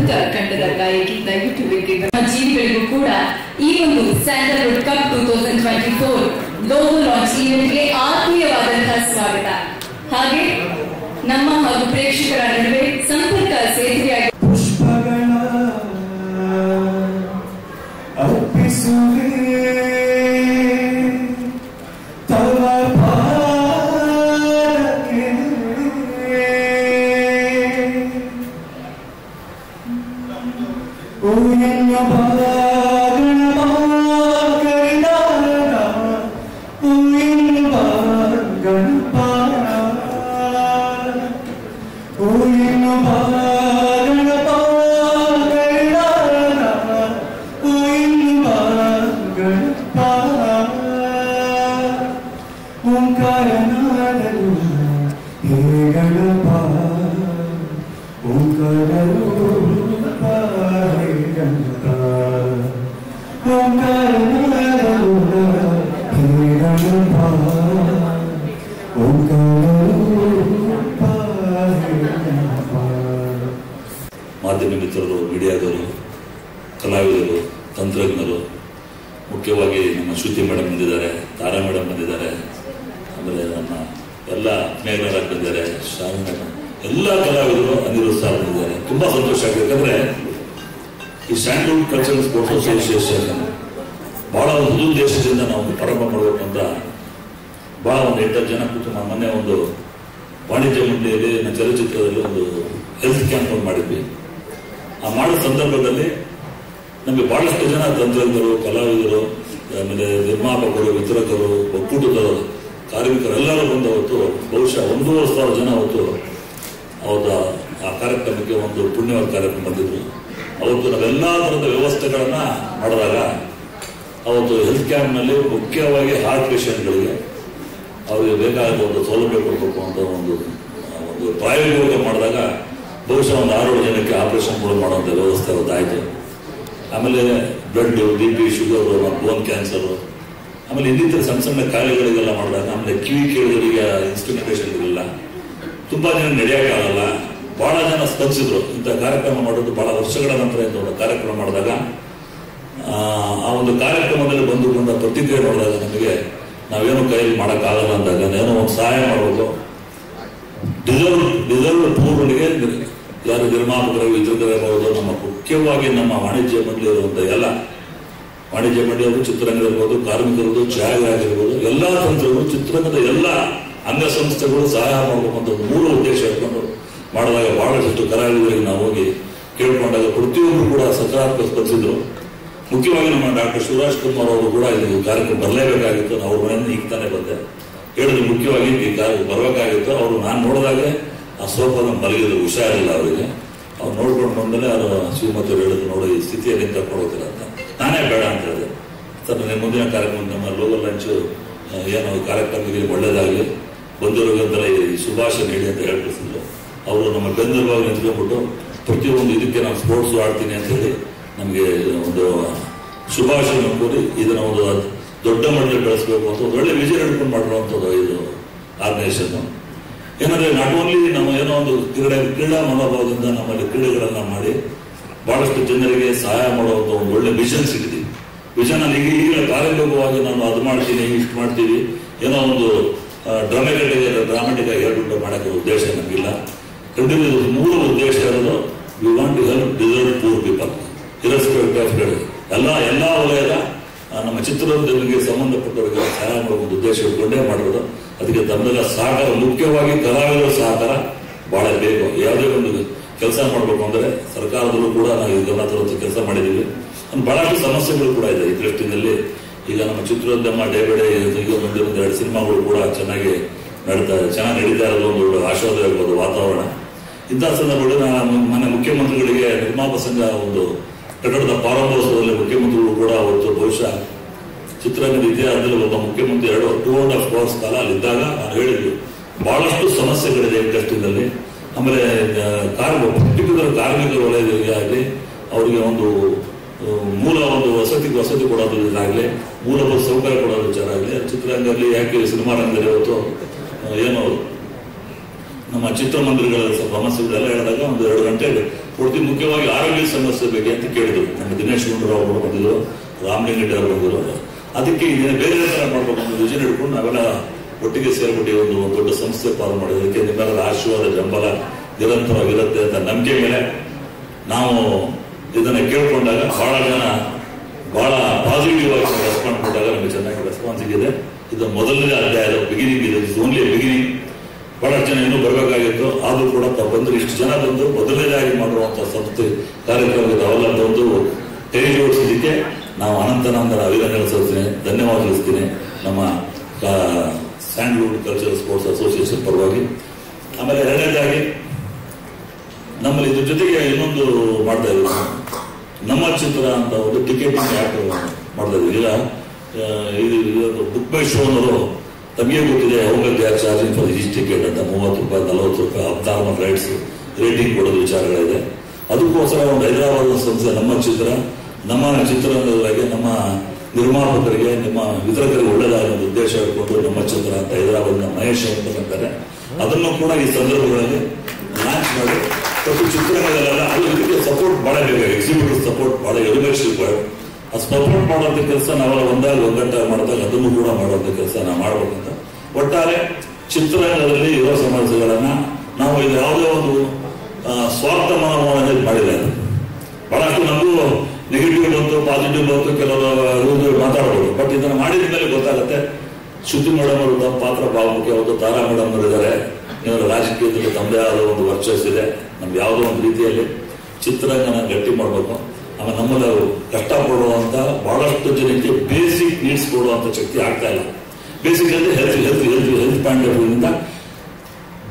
ಅದ್ಭುತ ಕಂಠದ ಗಾಯಕಿ. ದಯವಿಟ್ಟು ನಮ್ಮ ಜೀವಿಗಳಿಗೂ ಕೂಡ ಈ ಒಂದು ಸ್ಯಾಂಡಲ್ವುಡ್ ಕಪ್ 2024 ಲೋಗೋ ಲಾಂಚ್ ಈವೆಂಟ್ಗೆ ಆತ್ಮೀಯವಾದಂತಹ ಸ್ವಾಗತ. ಹಾಗೆ ನಮ್ಮ ಹಾಗೂ ಪ್ರೇಕ್ಷಕರ ನಡುವೆ ಸಂಪರ್ಕ ಸೇತುವೆಯಾಗಿ ಪುಷ್ಪಗಳ ಅರ್ಪಿಸುವೆ ತವ ಪಾದಕ್ಕೆ ಓ ಎನ್ನ ಮಾಧ್ಯಮ ಮಿತ್ರರು, ಮೀಡಿಯಾದವರು, ಕಲಾವಿದರು, ತಂತ್ರಜ್ಞರು, ಮುಖ್ಯವಾಗಿ ನಮ್ಮ ಶ್ರುತಿ ಮೇಡಮ್ ಬಂದಿದ್ದಾರೆ, ತಾರಾ ಮೇಡಮ್ ಬಂದಿದ್ದಾರೆ, ಆಮೇಲೆ ನಮ್ಮ ಎಲ್ಲ ಮೇಘರಾಜ್ ಬಂದಿದ್ದಾರೆ, ಶಾಲಿ ಮೇಡಮ್, ಎಲ್ಲ ಕಲಾವಿದರು ಅನಿರುದ್ಧ ಸರ್ ಬಂದಿದ್ದಾರೆ. ತುಂಬಾ ಸಂತೋಷ ಆಗಿದೆ. ಯಾಕಂದ್ರೆ ಈ ಸ್ಯಾಂಡಲ್ವುಡ್ ಕಲ್ಚರಲ್ ಸ್ಪೋರ್ಟ್ಸ್ ಅಸೋಸಿಯೇಷನ್ ಬಹಳ ದೇಶದಿಂದ ನಾವು ಪ್ರಾರಂಭ ಮಾಡಬೇಕು ಅಂತ ಬಹಳ ಒಂದು 8 ಜನ ಕುಟುಂಬ ಮೊನ್ನೆ ಒಂದು ವಾಣಿಜ್ಯ ಮಂಡಳಿಯಲ್ಲಿ ಚಲನಚಿತ್ರದಲ್ಲಿ ಒಂದು ಹೆಲ್ತ್ ಕ್ಯಾಂಪ್ ಮಾಡಿದ್ವಿ. ಆ ಮಾಡೋ ಸಂದರ್ಭದಲ್ಲಿ ನಮಗೆ ಬಹಳಷ್ಟು ಜನ ತಂತ್ರಜ್ಞರು, ಕಲಾವಿದರು, ಆಮೇಲೆ ನಿರ್ಮಾಪಕರು, ವಿತರಕರು, ಒಕ್ಕೂಟದ ಕಾರ್ಮಿಕರೆಲ್ಲರೂ ಬಂದು ಅವತ್ತು ಬಹುಶಃ 1,500 ಜನ ಅವತ್ತು ಅವರ ಆ ಕಾರ್ಯಕ್ರಮಕ್ಕೆ ಒಂದು ಪುಣ್ಯವಾದ ಕಾರ್ಯಕ್ರಮ ಬಂದಿದ್ರು. ಅವತ್ತು ನಾವೆಲ್ಲ ಥರದ ವ್ಯವಸ್ಥೆಗಳನ್ನ ಮಾಡಿದಾಗ ಅವತ್ತು ಹೆಲ್ತ್ ಕ್ಯಾಂಪ್ನಲ್ಲಿ ಮುಖ್ಯವಾಗಿ ಹಾರ್ಟ್ ಪೇಷಂಟ್ಗಳಿಗೆ ಅವರಿಗೆ ಬೇಕಾದ ಒಂದು ಸೌಲಭ್ಯ ಕೊಡಬೇಕು ಅಂತ ಒಂದು ಪ್ರಾಯೋಗಿಕ ಮಾಡಿದಾಗ ಬಹುಶಃ ಒಂದು 6 ಜನಕ್ಕೆ ಆಪರೇಷನ್ಗಳು ಮಾಡುವಂಥ ವ್ಯವಸ್ಥೆ ಅವತ್ತಾಯಿತು. ಆಮೇಲೆ ಬ್ಲಡ್, BP, ಶುಗರು, ಬೋನ್ ಕ್ಯಾನ್ಸರು, ಆಮೇಲೆ ಇನ್ನಿತರ ಸಣ್ಣ ಸಣ್ಣ ಕಾಯಿಲೆಗಳಿಗೆಲ್ಲ ಮಾಡಿದಾಗ, ಆಮೇಲೆ ಕಿವಿ ಕೇಳಿದವರಿಗೆ ಇನ್ಸ್ಟ್ರುಮೆಂಟೇಷನ್ ಇರಲಿಲ್ಲ, ತುಂಬಾ ಜನ ನಡೆಯೋಕ್ಕಾಗಲ್ಲ, ಬಹಳ ಜನ ಸ್ಪಂದಿಸಿದ್ರು. ಇಂಥ ಕಾರ್ಯಕ್ರಮ ಮಾಡೋದು ಬಹಳ ವರ್ಷಗಳ ನಂತರ ಇಂಥ ಒಂದು ಕಾರ್ಯಕ್ರಮ ಮಾಡಿದಾಗ ಆ ಒಂದು ಕಾರ್ಯಕ್ರಮದಲ್ಲಿ ಬಂದುಕೊಂಡ ಪ್ರತಿಕ್ರಿಯೆ ನೋಡಿದಾಗ ನಮಗೆ ನಾವೇನು ಕೈಯಲ್ಲಿ ಮಾಡೋಕ್ಕಾಗಲ್ಲ ಅಂದಾಗ ಏನೋ ಒಂದು ಸಹಾಯ ಮಾಡಬೇಕು. ಡಿಸರ್ವ್ ಪೂರ್ವರಿಗೆ ಯಾರು ನಿರ್ಮಾಪಕರು, ವಿತರಕರಿರ್ಬೋದು, ನಮ್ಮ ಮುಖ್ಯವಾಗಿ ನಮ್ಮ ವಾಣಿಜ್ಯ ಮಂಡಳಿ ಇರುವಂಥ ಎಲ್ಲ ವಾಣಿಜ್ಯ ಮಂಡಳಿಯವರು, ಚಿತ್ರರಂಗದಿರ್ಬೋದು, ಕಾರ್ಮಿಕರದು, ಛಾಯಾಗ್ರಾಹಕರಿರ್ಬೋದು, ಎಲ್ಲ ತಂತ್ರಗಳು, ಚಿತ್ರರಂಗದ ಎಲ್ಲ ಅಂಗಸಂಸ್ಥೆಗಳು ಸಹಾಯ ಮಾಡಬೇಕು ಅಂತ ಒಂದು ಮೂಲ ಉದ್ದೇಶ ಇಟ್ಕೊಂಡು ಮಾಡಿದಾಗ ಬಹಳಷ್ಟು ಕಲಾವಿದರಿಗೆ ನಾವು ಹೋಗಿ ಕೇಳ್ಕೊಂಡಾಗ ಪ್ರತಿಯೊಬ್ಬರು ಕೂಡ ಸಕಾರಾತ್ಮಕ ಸ್ಪಂದಿಸಿದ್ರು. ಮುಖ್ಯವಾಗಿ ನಮ್ಮ ಡಾಕ್ಟರ್ ಶಿವರಾಜ್ ಕುಮಾರ್ ಅವರು ಕೂಡ ಇಲ್ಲಿ ಕಾರ್ಯಕ್ರಮ ಬರಲೇಬೇಕಾಗಿತ್ತು. ಅವ್ರ ಮನೆಯಿಂದ ಈಗ ತಾನೇ ಬಂದೆ ಹೇಳಿದ್ರು, ಮುಖ್ಯವಾಗಿ ಈ ಕಾರ್ಯ ಬರಬೇಕಾಗಿತ್ತು. ಅವರು ನಾನು ನೋಡಿದಾಗ ಆ ಸೋಫಾದ ಮಲಗಿದ್ರು, ಹುಷಾರಿಲ್ಲ ಅವರಿಗೆ. ಅವ್ರು ನೋಡ್ಕೊಂಡು ಬಂದಲೇ ಅವರು ಶ್ರೀಮತಿ ಅವರು ಹೇಳಿದ್ರು, ನೋಡಿ ಈ ಸ್ಥಿತಿಯಲ್ಲಿ ಕರ್ಕೊಂಡು ಹೋಗ್ತೀರ ಅಂತ. ನಾನೇ ಬೇಡ ಅಂತ ಹೇಳಿದೆ. ಸರ್ ಮುಂದಿನ ಕಾರ್ಯಕ್ರಮ ನಮ್ಮ ಲೋಗೋ ಲಾಂಚ್ ಏನೋ ಕಾರ್ಯಕ್ರಮಕ್ಕೆ ಒಳ್ಳೇದಾಗಲಿ, ಬಂದವರಿಗೆಲ್ಲ ಈ ಶುಭಾಶಯ ನೀಡಿ ಅಂತ ಹೇಳ್ತಿದ್ರು. ಅವರು ನಮ್ಮ ಬೆಂದರವಾಗಿ ನಿಂತ್ಕೊಂಡ್ಬಿಟ್ಟು ಪ್ರತಿಯೊಂದು ಇದಕ್ಕೆ ನಾನು ಸ್ಪೋರ್ಟ್ಸ್ ಆಡ್ತೀನಿ ಅಂತ ಹೇಳಿ ನಮಗೆ ಒಂದು ಶುಭಾಶಯ ಕೋರಿ ಇದನ್ನ ಒಂದು ದೊಡ್ಡ ಮಟ್ಟದಲ್ಲಿ ಬೆಳೆಸಬೇಕು ಅಂತ ಒಂದು ಒಳ್ಳೆ ವಿಜಯ ಹಿಡ್ಕೊಂಡು ಮಾಡಿರುವಂಥದ್ದು ಇದು ಆರ್ಗನೈಸೇಷನ್. ಏನಂದ್ರೆ ನಾಟ್ ಓನ್ಲಿ ನಮ್ಮ ಏನೋ ಒಂದು ಕ್ರೀಡಾ ಮನೋಭಾವದಿಂದ ನಮ್ಮಲ್ಲಿ ಕ್ರೀಡೆಗಳನ್ನ ಮಾಡಿ ಬಹಳಷ್ಟು ಜನರಿಗೆ ಸಹಾಯ ಮಾಡುವಂಥ ಒಂದು ಒಳ್ಳೆ ವಿಷನ್ ಸಿಕ್ಕಿದೆ. ವಿಷನ್ ಅಲ್ಲಿ ಈಗ ಕಾರ್ಯಕ್ರಮವಾಗಿ ನಾನು ಅದು ಮಾಡ್ತೀನಿ, ಇಷ್ಟು ಮಾಡ್ತೀವಿ, ಏನೋ ಒಂದು ಡ್ರಾಮೆಟಿಕ್ ಆಗಿ ಹೇಳ್ಬಿಟ್ಟು ಮಾಡೋಕ್ಕೆ ಉದ್ದೇಶ ನಮಗಿಲ್ಲ. ಖಂಡಿತ ಮೂಲ ಉದ್ದೇಶ ಇರೋದು we want to help deserve poor people irrespective of ಎಲ್ಲ ವಲಯದ ನಮ್ಮ ಚಿತ್ರರಂಗಕ್ಕೆ ಸಂಬಂಧಪಟ್ಟವರಿಗೆ ಸಹಾಯ ಮಾಡುವ ಒಂದು ಉದ್ದೇಶ ಇಟ್ಕೊಂಡೇ ಮಾಡೋದು. ಅದಕ್ಕೆ ತಮ್ಮೆಲ್ಲ ಸಹಕಾರ, ಮುಖ್ಯವಾಗಿ ಕಲಾವಿದರ ಸಹಕಾರ ಬಹಳ ಬೇಕು. ಯಾವುದೇ ಒಂದು ಕೆಲಸ ಮಾಡಬೇಕು ಅಂದ್ರೆ ಸರ್ಕಾರದಲ್ಲೂ ಕೂಡ ನಾವು ಗಮನ ತರುವಂತ ಕೆಲಸ ಮಾಡಿದ್ದೀವಿ. ಬಹಳಷ್ಟು ಸಮಸ್ಯೆಗಳು ಕೂಡ ಇದೆ ಈ ದೃಷ್ಟಿಯಲ್ಲಿ. ಈಗ ನಮ್ಮ ಚಿತ್ರೋದ್ಯಮ ಡೇ ಬೈ ಡೇ ಈಗ ಮುಂದಿನ 2 ಸಿನಿಮಾಗಳು ಕೂಡ ಚೆನ್ನಾಗಿ ನಡೀತಾ ಇರೋದು ಒಂದು ಆಶಾವಾದವಾಗಿರ್ಬೋದು ವಾತಾವರಣ. ಇಂಥ ಸಂದರ್ಭದಲ್ಲಿ ಮನೆ ಮುಖ್ಯಮಂತ್ರಿಗಳಿಗೆ ನಿರ್ಮಾಪಕ ಸಂಘ ಒಂದು ಕಟ್ಟಡದ ಪ್ರಾರಂಭೋತ್ಸವದಲ್ಲಿ ಮುಖ್ಯಮಂತ್ರಿಗಳು ಕೂಡ ಅವತ್ತು ಬಹುಶಃ ಚಿತ್ರರಂಗದ ಇತಿಹಾಸದಲ್ಲಿ ಒಬ್ಬ ಮುಖ್ಯಮಂತ್ರಿ 2.5 ಅವರ್ಸ್ ಕಾಲ ಅಲ್ಲಿದ್ದಾಗ ನಾನು ಹೇಳಿದ್ದು ಬಹಳಷ್ಟು ಸಮಸ್ಯೆಗಳಿದೆ ಇಂಡಸ್ಟ್ರಿಯಲ್ಲಿ. ಆಮೇಲೆ ಪರ್ಟಿಕ್ಯುಲರ್ ಕಾರ್ಮಿಕರ ವಲಯದಲ್ಲಿ ಆಗಲಿ, ಅವರಿಗೆ ಒಂದು ಮೂಲ ಒಂದು ವಸತಿ ಕೊಡೋದಾಗಲಿ, ಮೂಲಭೂತ ಸೌಕರ್ಯ ಕೊಡೋದು ವಿಚಾರ ಆಗಲಿ, ಚಿತ್ರರಂಗದಲ್ಲಿ ಯಾಕೆ ಸಿನಿಮಾ ರಂಗದಲ್ಲಿ ಇವತ್ತು ಏನೋ ನಮ್ಮ ಚಿತ್ರಮಂದಿರಗಳ ಸಮಸ್ಯೆಗಳೆಲ್ಲ ಹೇಳಿದಾಗ ಒಂದು 2 ಗಂಟೆ ಕೊಡ್ತೀವಿ. ಮುಖ್ಯವಾಗಿ ಆರೋಗ್ಯ ಸಮಸ್ಯೆ ಬಗ್ಗೆ ಅಂತ ಕೇಳಿದ್ರು. ನಮ್ಮ ದಿನೇಶ್ ಗುಂಡೂರಾವ್ ಅವರು ಬಂದಿದ್ರು, ರಾಮಲಿಂಗಡ್ಡಿ ಅವರು ಬಂದಿದ್ರು. ಅದಕ್ಕೆ ಇದನ್ನ ಬೇರೆ ತರ ಮಾಡಬೇಕು ಅಂತ ಯೋಜನೆ ಹಿಡ್ಕೊಂಡು ನಾವೆಲ್ಲ ಒಟ್ಟಿಗೆ ಸೇರ್ಬಿಟ್ಟು ಒಂದು ದೊಡ್ಡ ಸಂಸ್ಥೆ ಪ್ರಾರಂಭ ಮಾಡಿದ್ದಕ್ಕೆ ನಿಮ್ಮೆಲ್ಲರ ಆಶೀರ್ವಾದ ಬೆಂಬಲ ನಿರಂತರವಾಗಿರುತ್ತೆ ಅಂತ ನಂಬಿಕೆ ಮೇಲೆ ನಾವು ಇದನ್ನ ಕೇಳ್ಕೊಂಡಾಗ ಬಹಳ ಜನ ಬಹಳ ಪಾಸಿಟಿವ್ ಆಗಿ ರೆಸ್ಪಾನ್ಸ್ ಕೊಟ್ಟಾಗ ನಮಗೆ ಚೆನ್ನಾಗಿ ರೆಸ್ಪಾನ್ಸ್ ಸಿಗಿದೆ. ಇದು ಮೊದಲನೇ ಅಧ್ಯಾಯದ ಬಿಗಿನಿಂಗ್ ಇದೆ, ಓನ್ಲಿ ಬಿಗಿನಿಂಗ್. ಬಹಳಷ್ಟು ಜನ ಇನ್ನೂ ಬರಬೇಕಾಗಿತ್ತು, ಆದ್ರೂ ಕೂಡ ತಾವು ಬಂದು ಇಷ್ಟು ಜನ ಬಂದು ಮೊದಲನೇದಾಗಿ ಮಾಡಿರುವಂತಹ ಸಂಸ್ಥೆ ಕಾರ್ಯಕ್ರಮದ ಅವೆಲ್ಲ ಬಂದು ಕೈ ಜೋಡಿಸಲಿಕ್ಕೆ ನಾವು ಅನಂತನಂದರ ಅಭಿನಂದನೆ ಸಲ್ಲಿಸ್ತೀನಿ, ಧನ್ಯವಾದ ತಿಳಿಸ್ತೀನಿ ನಮ್ಮ ಸ್ಯಾಂಡ್ಲ್ವುಡ್ ಕಲ್ಚರಲ್ ಸ್ಪೋರ್ಟ್ಸ್ ಅಸೋಸಿಯೇಷನ್ ಪರವಾಗಿ. ಆಮೇಲೆ ಎರಡನೇದಾಗಿ ನಮ್ಮಲ್ಲಿ ಇದ್ರ ಜೊತೆಗೆ ಇನ್ನೊಂದು ಮಾಡ್ತಾ ಇದ್ದೀವಿ, ನಮ್ಮ ಚಿತ್ರ ಅಂತ ಒಂದು ಟಿಕೆಟಿಂಗ್ ಆ್ಯಪ್ ಮಾಡ್ತಾ ಇದ್ದೀವಿ. ಈಗ ಇದು ಬುಕ್ ಮೈ ಶೋನವರು ತಮಗೆ ಗೊತ್ತಿದೆ, ಅವುಗಳಿಗೆ ಯಾರು ಚಾರ್ಜಿಂಗ್ ಫಾರ್ ಈಚ್ ಟಿಕೆಟ್ ಅಂತ 30 ರೂಪಾಯಿ 40 ರೂಪಾಯಿ ಅಬ್ನಾರ್ಮಲ್ ರೈಟ್ಸ್ ರೇಟಿಂಗ್ ಕೊಡೋದು ವಿಚಾರಗಳಿದೆ. ಅದಕ್ಕೋಸ್ಕರ ಒಂದು ಹೈದರಾಬಾದ್ ಸಂಸ್ಥೆ ನಮ್ಮ ಚಿತ್ರರಂಗದವರಿಗೆ, ನಮ್ಮ ನಿರ್ಮಾಪಕರಿಗೆ, ನಿಮ್ಮ ವಿತರಕರಿಗೆ ಒಳ್ಳೆಯದಾದ ಒಂದು ಉದ್ದೇಶ ಇಟ್ಕೊಂಡು ನಮ್ಮ ಚಿತ್ರ ಅಂತ ಹೈದರಾಬಾದ್ನ ಮಹೇಶ್ ಅಂತ ಅಂತಾರೆ, ಅದನ್ನು ಕೂಡ ಈ ಸಂದರ್ಭಗಳಲ್ಲಿ ಲಾಂಚ್ ಮಾಡಿ ಮತ್ತು ಚಿತ್ರಗಳಲ್ಲೆಲ್ಲ ಅದು ಇದಕ್ಕೆ ಸಪೋರ್ಟ್ ಬಹಳ ಬೇಕು, ಎಕ್ಸಿಕ್ಯೂಟಿವ್ ಸಪೋರ್ಟ್ ಬಹಳ ಇರಬೇಕು. ಆ ಸಪೋರ್ಟ್ ಮಾಡುವಂತ ಕೆಲಸ ನಾವೆಲ್ಲ ಒಗ್ಗಟ್ಟಾಗಿ ಮಾಡಿದಾಗ ಅದನ್ನು ಕೂಡ ಮಾಡುವಂತ ಕೆಲಸ ನಾವು ಮಾಡ್ಬೇಕಂತ. ಒಟ್ಟಾರೆ ಚಿತ್ರರಂಗದಲ್ಲಿ ಇರೋ ಸಮಸ್ಯೆಗಳನ್ನ ನಾವು ಇದು ಯಾವುದೇ ಒಂದು ಸ್ವಾರ್ಥ ಮನೋಭಾವನೆ ಮಾಡಿಲ್ಲ. ಬಹಳಷ್ಟು ನಮಗೂ ನೆಗೆಟಿವ್ ಬಂತು, ಪಾಸಿಟಿವ್ ಬಂತು, ಕೆಲವರು ಮಾತಾಡ್ಬೋದು. ಬಟ್ ಇದನ್ನ ಮಾಡಿದ ಮೇಲೆ ಗೊತ್ತಾಗುತ್ತೆ ಶ್ರುತಿ ಮೇಡಮ್ ಅವರು ತಮ್ಮ ಪಾತ್ರ ಬಹಳ ಮುಖ್ಯವಾದ, ತಾರಾ ಮೇಡಮ್ ಅವರು ಇದ್ದಾರೆ, ಇವರ ರಾಜಕೀಯದಲ್ಲಿ ತಮ್ಮದೇ ಆದ ಒಂದು ವರ್ಚಸ್ಸಿದೆ. ನಮ್ಗೆ ಯಾವುದೋ ಒಂದು ರೀತಿಯಲ್ಲಿ ಚಿತ್ರರಂಗನ ಗಟ್ಟಿ ಮಾಡಬೇಕು. ಆಮೇಲೆ ನಮ್ಮಲ್ಲಿ ಕಷ್ಟಪಡುವಂತ ಬಹಳಷ್ಟು ಜನಕ್ಕೆ ಬೇಸಿಕ್ ನೀಡ್ಸ್ ಕೊಡುವಂತ ಶಕ್ತಿ ಆಗ್ತಾ ಇಲ್ಲ. ಬೇಸಿಕ್ ಅಂದ್ರೆ ಹೆಲ್ತ್ ಪಾಯಿಂಟ್ ಆಫ್ ವ್ಯೂನಿಂದ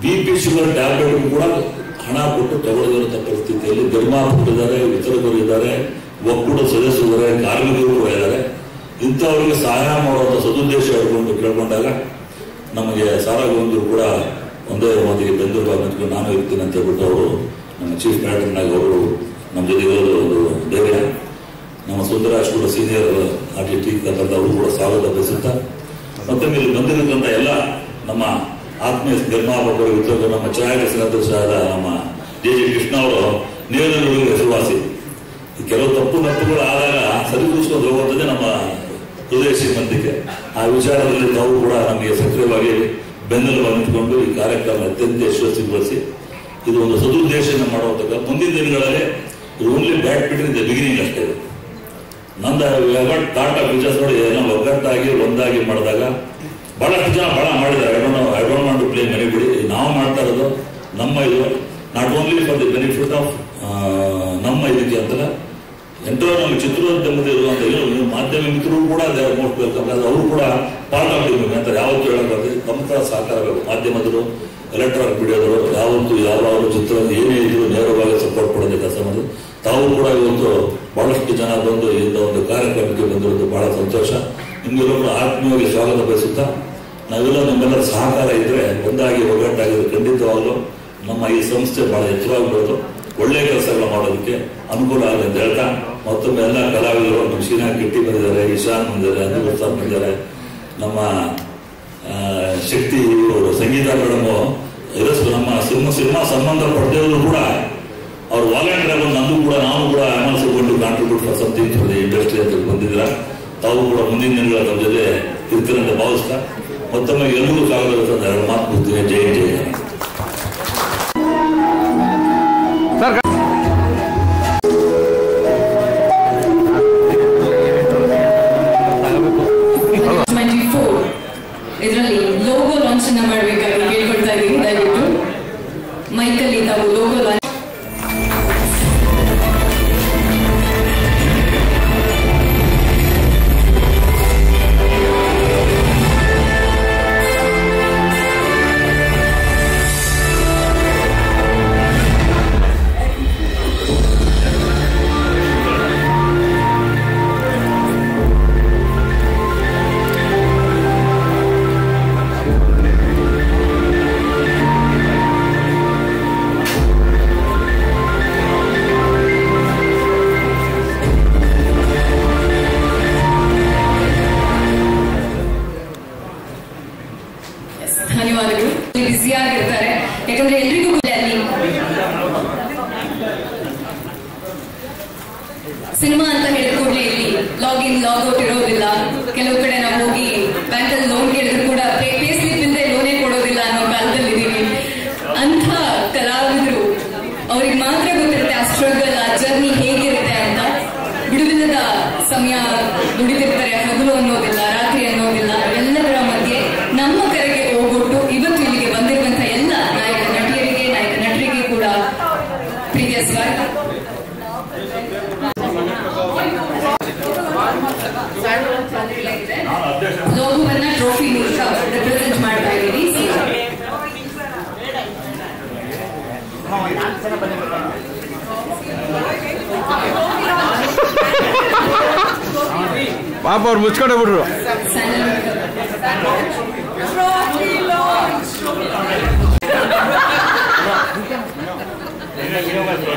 BP ಶುಗರ್ ಟ್ಯಾಬ್ಲೆಟ್ ಕೂಡ ಹಣ ಕೊಟ್ಟು ತಗೊಳ್ಳದಿರುವಂತ ಪರಿಸ್ಥಿತಿಯಲ್ಲಿ ನಿರ್ಮಾಪಕರಿದ್ದಾರೆ, ವಿತರಕರು ಇದ್ದಾರೆ, ಒಕ್ಕೂಟ ಸದಸ್ಯರಿದ್ದಾರೆ, ಕಾರ್ಮಿಕರು ಇದ್ದಾರೆ. ಇಂಥವರಿಗೆ ಸಹಾಯ ಮಾಡುವಂತ ಸದುದ್ದೇಶ ಇಟ್ಕೊಂಡು ಕೇಳ್ಕೊಂಡಾಗ ನಮಗೆ ಸಾರಾಗೊಂದು ಕೂಡ ಒಂದೇ ಮಾತಿಗೆ ಬೆಂದೂರು ನಾನು ಇರ್ತೀನಿ ಅಂತ ಹೇಳ್ಬಿಟ್ಟು ಅವರು ನಮ್ಮ ಚೀಫ್ ಕ್ಯಾಟರ್ನಾಗಿ ಅವರು ನಮ್ಮ ಜೊತೆ ಇರೋದು ಒಂದು ಧೈರ್ಯ. ನಮ್ಮ ಸುಂದರಾಜ್ ಕೂಡ ಸೀನಿಯರ್ ಆರ್ಟಿಟಿ ಅವರು ಕೂಡ ಸ್ವಾಗತ ಬಯಸುತ್ತಾ, ಮತ್ತೆ ಇಲ್ಲಿ ಬಂದಿರತಕ್ಕಂಥ ಎಲ್ಲ ನಮ್ಮ ಆತ್ಮೀಯ ನಿರ್ಮಾಪಕರು, ವಿತರಕರು, ನಮ್ಮ ಛಾಯಾಗ್ರಹಣ ಸದಸ್ಯರಾದ ನಮ್ಮ ಜೆ ಕೃಷ್ಣ ಅವರು ನೇರವಾಗಿ ಹೆಸರುವಾಸಿ. ಕೆಲವು ತಪ್ಪುಗಳು ಆದಾಗ ಸರಿದೂಸ್ಕೊಂಡು ಹೋಗುತ್ತದೆ ನಮ್ಮ ಹೃದಯ ಶ್ರೀಮಂತಿಕೆ. ಆ ವಿಚಾರದಲ್ಲಿ ತಾವು ಕೂಡ ನಮಗೆ ಸಕ್ರಿಯವಾಗಿ ಬೆನ್ನೆಲುಬಾಗಿ ನಿಂತುಕೊಂಡು ಈ ಕಾರ್ಯಕ್ರಮ ಅತ್ಯಂತ ಯಶಸ್ವಿಗೊಳಿಸಿ ಇದು ಒಂದು ಸದುದ್ದೇಶನ ಮಾಡುವಂತ ಮುಂದಿನ ದಿನಗಳಲ್ಲಿ ಓನ್ಲಿ ಬ್ಯಾಡ್ಮಿಂಟನ್ ಇದೆ ಬಿಗಿನಿಂಗ್ ಅಷ್ಟೇ. ನಂದು ಥಾಟ್ ಆಫ್ ವಿಚಾರ ನೋಡಿ ಏನೋ ಒಗ್ಗಟ್ಟಾಗಿ ಒಂದಾಗಿ ಮಾಡಿದಾಗ ಬಹಳಷ್ಟು ಜನ ಬಹಳ ಮಾಡಿದ್ದಾರೆ. I don't want to play money ಬಿಡಿ. ನಾವು ಮಾಡ್ತಾ ಇರೋದು ನಮ್ಮ ಇದು not only for the benefit of ನಮ್ಮ ಇದಕ್ಕೆ ಅಂತಲ್ಲ, ಎಂಟೋ ನಮ್ಮ ಚಿತ್ರೋದ್ಯಮದ ಇರುವಂತ ಮಾಧ್ಯಮ ಮಿತ್ರರು ಕೂಡ ಮೋಸ್ಟ್ ವೆಲ್ಕಮ್. ಅವರು ಕೂಡ ಪಾರ್ಟ್ ಆಫ್ ದಿ ಅಂತ ಯಾವತ್ತೂ ಹೇಳೋದು ತಮ್ಮ ಸಹಕಾರ ಬೇಕು. ಮಾಧ್ಯಮದರು, ಎಲೆಕ್ಟ್ರಾನಿಕ್ ಮೀಡಿಯಾದವರು ಯಾವತ್ತೂ ಯಾವಾಗಲೂ ಚಿತ್ರ ಏನೇ ಇದ್ರು ನೇರವಾಗಿ ಸಪೋರ್ಟ್ ಕೊಡೋದೇ ಕೆಲಸ ಮಾಡಿ ತಾವು ಕೂಡ ಇವತ್ತು ಬಹಳಷ್ಟು ಜನ ಬಂದು ಇಂಥ ಒಂದು ಕಾರ್ಯಕ್ರಮಕ್ಕೆ ಬಂದಿರೋದು ಬಹಳ ಸಂತೋಷ. ನಿಮ್ಗೆಲ್ಲರೂ ಆತ್ಮೀಯವಾಗಿ ಸ್ವಾಗತ ಬಯಸುತ್ತಾ, ನಾವೆಲ್ಲ ನಮ್ಮೆಲ್ಲರ ಸಹಕಾರ ಇದ್ರೆ ಒಂದಾಗಿ ಒಗ್ಗಟ್ಟಾಗಿದ್ರೆ ಖಂಡಿತವಾಗಲೂ ನಮ್ಮ ಈ ಸಂಸ್ಥೆ ಬಹಳ ಎತ್ತರವಾಗ್ಬೋದು, ಒಳ್ಳೆಯ ಕೆಲಸಗಳು ಮಾಡೋದಕ್ಕೆ ಅನುಕೂಲ ಆಗಿದೆ ಅಂತ ಹೇಳ್ತಾ ಮತ್ತೊಮ್ಮೆ ಎಲ್ಲ ಕಲಾವಿದರು ನಮ್ಮ ಶೀನಾ ಕಿಟ್ಟಿ ಬಂದಿದ್ದಾರೆ, ಇಶಾನ್ ಬಂದಿದ್ದಾರೆ, ಅನುಭವ್ ಸರ್ ಬಂದಿದ್ದಾರೆ, ನಮ್ಮ ಶಕ್ತಿ ಸಂಗೀತ ಮೇಡಮ್ ನಮ್ಮ ಸಿನಿಮಾ ಸಂಬಂಧ ಪಡೆದವರು ಕೂಡ ಅವ್ರು ವಾಲಂಟಿಯರ್ ನಂದು ಕೂಡ ನಾವು ಕೂಡ contribute for something for the industry ಅಂತ ಬಂದಿದ್ರ. ತಾವು ಕೂಡ ಮುಂದಿನ ದಿನಗಳ ನಮ್ಮ ಜೊತೆ ಇರ್ತೀರಂತ ಭಾವಿಸ್ತಾ ಮತ್ತೊಮ್ಮೆ ಎಲ್ಲರೂ ಸ್ವಾಗತ ಎರಡು ಮಾತು ಮುಗ್ತೀನಿ. ಜೈ ಜೈ. ಇದರಲ್ಲಿ ಲೋಗೋ ಲಾಂಚ್ ಅನ್ನ ಮಾಡಬೇಕಾಗಿ ಕೇಳ್ಕೊಳ್ತಾ ಇದ್ದೀನಿ. ದಯವಿಟ್ಟು ಮೈಕಲ್ಲಿ ತಾವು ಲೋಗೋ ಲಾಂಚ್ ಸಿನಿಮಾ ಅಂತ ಹೇಳಿದ ಕೂಡಲೇ ಇಲ್ಲಿ ಲಾಗಿನ್ ಲಾಗ್ಔಟ್ ಇರೋದಿಲ್ಲ. ಕೆಲವು ಕಡೆ ನಾವು ಹೋಗಿ ಬ್ಯಾಂಕಲ್ಲಿ ಲೋನ್ ಕೇಳಿದ್ರು ಕೂಡ ಪೇ ಸ್ಲಿಪ್ ಇಲ್ಲದೆ ಲೋನೇ ಕೊಡೋದಿಲ್ಲ ಅನ್ನೋ ಕಾಲದಲ್ಲಿ ಇದೀವಿ. ಅಂಥ ಕಲಾವಿದರು ಅವ್ರಿಗೆ ಮಾತ್ರ ಗೊತ್ತಿರುತ್ತೆ ಆ ಸ್ಟ್ರಗಲ್, ಆ ಜರ್ನಿ ಹೇಗಿರುತ್ತೆ ಅಂತ. ಬಿಡುವಿಲ್ಲದ ಸಮಯ ದುಡಿದಿರ್ತಾರೆ, ಹಗಲು ಅನ್ನೋದಿಲ್ಲ, ರಾತ್ರಿ ಅನ್ನೋದಿಲ್ಲ. ಎಲ್ಲದರ ಮಧ್ಯೆ ನಮ್ಮ ಕರೆಗೆ ಹೋಗ್ಬಿಟ್ಟು ಇವತ್ತು ಇಲ್ಲಿಗೆ ಬಂದಿರುವಂತ ಎಲ್ಲ ನಾಯಕ ನಟಿಯರಿಗೆ, ನಾಯಕ ನಟರಿಗೆ ಕೂಡ ಪ್ರೀತಿಯ ಸ್ವಾಗತ. ಲೋಗೋವನ್ನ ಟ್ರೋಫಿ ಮೂಲಕ ರೆಪ್ರೆಸೆಂಟ್ ಮಾಡ್ತಾ ಇದ್ದೀವಿ. ಪಾಪ ಅವ್ರು ಮುಚ್ಕೊಂಡೆ ಬಿಡ್ರು. ಧನ್ಯವಾದಗಳು